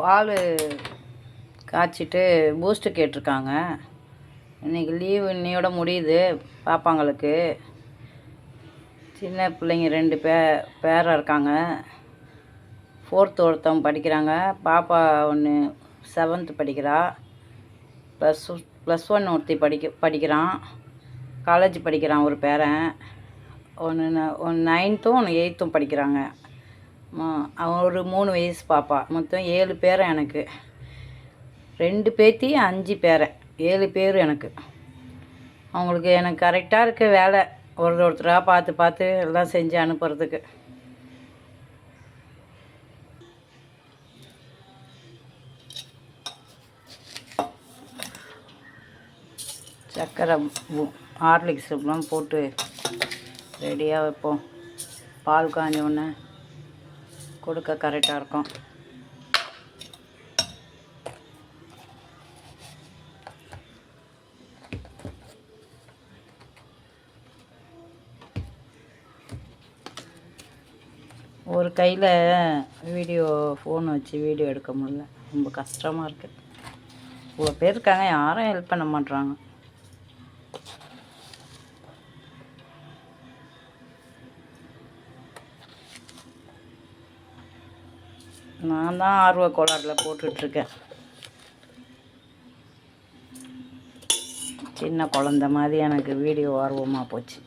பால் காய்ச்சிட்டு பூஸ்ட்டு கேட்டிருக்காங்க. இன்றைக்கி லீவு இன்னையோட முடியுது. பாப்பாங்களுக்கு சின்ன பிள்ளைங்க 2 பேரா இருக்காங்க. 4th ஒருத்தவங்க படிக்கிறாங்க. பாப்பா ஒன்று 7th படிக்கிறா. +1 ஒருத்தி படிக்கிறான். காலேஜ் படிக்கிறான் ஒரு பேரன். ஒன்று 9th ஒன்று 8th படிக்கிறாங்க. அவன் ஒரு 3 வயசு பாப்பா. மொத்தம் 7 பேரன் எனக்கு. 2 பேத்தி 5 பேரன், 7 பேர் எனக்கு. அவங்களுக்கு எனக்கு கரெக்டாக இருக்க வேலை. ஒருத்தராக பார்த்து எல்லாம் செஞ்சு அனுப்புறதுக்கு. சர்க்கரை ஹார்லிக்ஸ்லாம் போட்டு ரெடியாக வைப்போம். பால் காய்ஞ்ச உடனே கொடுக்க கரெக்டாக இருக்கும். ஒரு கையில் ஃபோன் வச்சு வீடியோ எடுக்க முடியல. ரொம்ப கஷ்டமாக இருக்குது. இவ்வளோ பேர் இருக்காங்க, யாரும் ஹெல்ப் பண்ண மாட்றாங்க. நான் தான் ஆர்வ கோளாறில் போட்டுட்ருக்கேன். சின்ன குழந்த மாதிரி எனக்கு வீடியோ ஆர்வமாக போச்சு.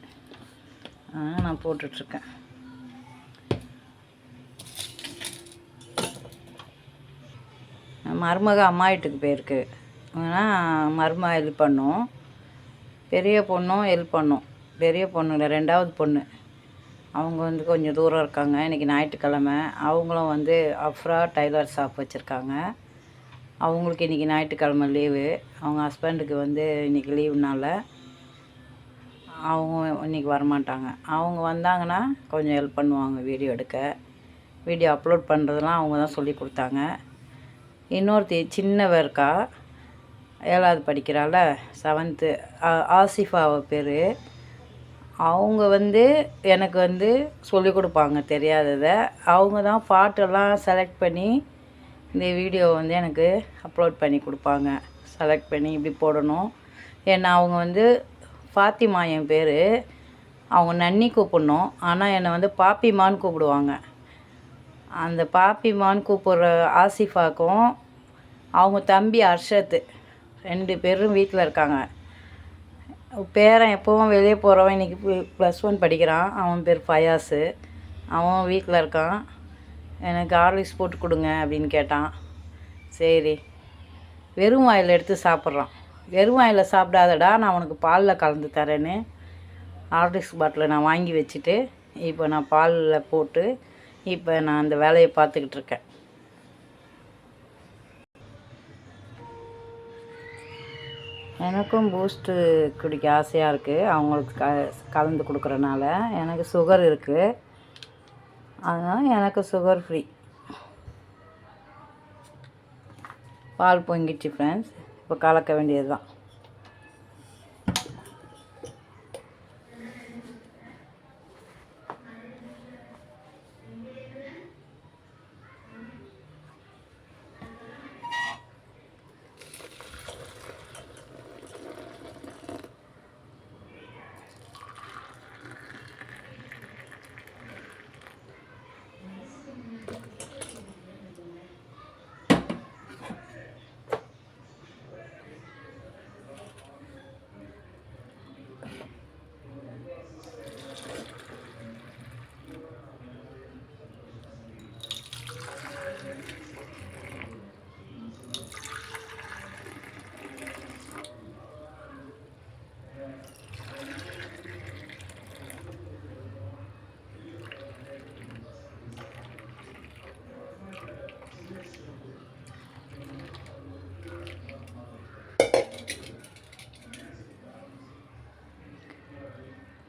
நான் போட்டுட்ருக்கேன். மருமக அம்மா வீட்டுக்கு போயிருக்கு. ஆனால் மருமக ஹெல்ப் பண்ணும். பெரிய பொண்ணும் ஹெல்ப் பண்ணும். பெரிய பொண்ணுல 2வது பொண்ணு அவங்க வந்து கொஞ்சம் தூரம் இருக்காங்க. இன்றைக்கி ஞாயிற்றுக்கிழமை. அவங்களும் வந்து அஃப்ரா டைலர் ஷாப் வச்சுருக்காங்க. அவங்களுக்கு இன்றைக்கி ஞாயிற்றுக்கிழமை லீவு. அவங்க ஹஸ்பண்டுக்கு வந்து இன்றைக்கி லீவுனால அவங்க இன்றைக்கி வரமாட்டாங்க. அவங்க வந்தாங்கன்னா கொஞ்சம் ஹெல்ப் பண்ணுவாங்க வீடியோ எடுக்க. வீடியோ அப்லோட் பண்ணுறதுலாம் அவங்க தான் சொல்லி கொடுத்தாங்க. இன்னொருத்தி சின்னவ இருக்கா, 7வது படிக்கிறாள், 7th ஆசிஃபா பேர். அவங்க வந்து எனக்கு வந்து சொல்லி கொடுப்பாங்க தெரியாததை. அவங்க தான் பாட்டெல்லாம் செலக்ட் பண்ணி இந்த வீடியோ வந்து எனக்கு அப்லோட் பண்ணி கொடுப்பாங்க. செலக்ட் பண்ணி இப்படி போடணும். ஏன்னா அவங்க வந்து ஃபாத்திமா என் பேர். அவங்க நன்னி கூப்பிடணும். ஆனால் என்னை வந்து பாப்பிமான்னு கூப்பிடுவாங்க. அந்த பாப்பிமான்னு கூப்பிட்ற ஆசிஃபாக்கும் அவங்க தம்பி அர்ஷத்து 2 பேரும் வீட்டில் இருக்காங்க. பேரன் எப்போவும் வெளியே போகிறவன் இன்றைக்கி +1 படிக்கிறான். அவன் பேர் ஃபயாஸு. அவன் வீட்டில் இருக்கான். எனக்கு ஹார்லிக்ஸ் போட்டு கொடுங்க அப்படின்னு கேட்டான். சரி, வெறும் வாயில் எடுத்து சாப்பிட்றான். வெறும் வாயில் சாப்பிடாதடா, நான் உனக்கு பாலில் கலந்து தரேன்னு ஹார்லிக்ஸ் பாட்டிலை நான் வாங்கி வச்சுட்டு இப்போ நான் பாலில் போட்டு இப்போ நான் அந்த வேலையை பார்த்துக்கிட்டு இருக்கேன். எனக்கும் பூஸ்ட்டு குடிக்க ஆசையாக இருக்குது. அவங்களுக்கு கலந்து கொடுக்குறனால. எனக்கு சுகர் இருக்குது, அதனால் எனக்கு சுகர் ஃப்ரீ. பால் பொங்கிடுச்சு ஃப்ரெண்ட்ஸ். இப்போ கலக்க வேண்டியது தான்.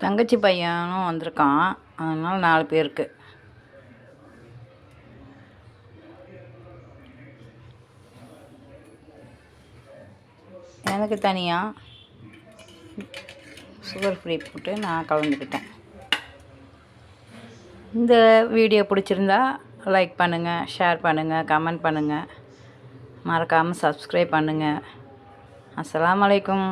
தங்கச்சி பையனும் வந்திருக்கான். அதனால் 4 பேருக்கு. எனக்கு தனியாக சுகர் ஃப்ரீ போட்டு நான் கலந்துக்கிட்டேன். இந்த வீடியோ பிடிச்சிருந்தா லைக் பண்ணுங்கள், ஷேர் பண்ணுங்கள், கமெண்ட் பண்ணுங்கள். மறக்காமல் சப்ஸ்கிரைப் பண்ணுங்கள். அஸ்ஸலாமு அலைக்கும்.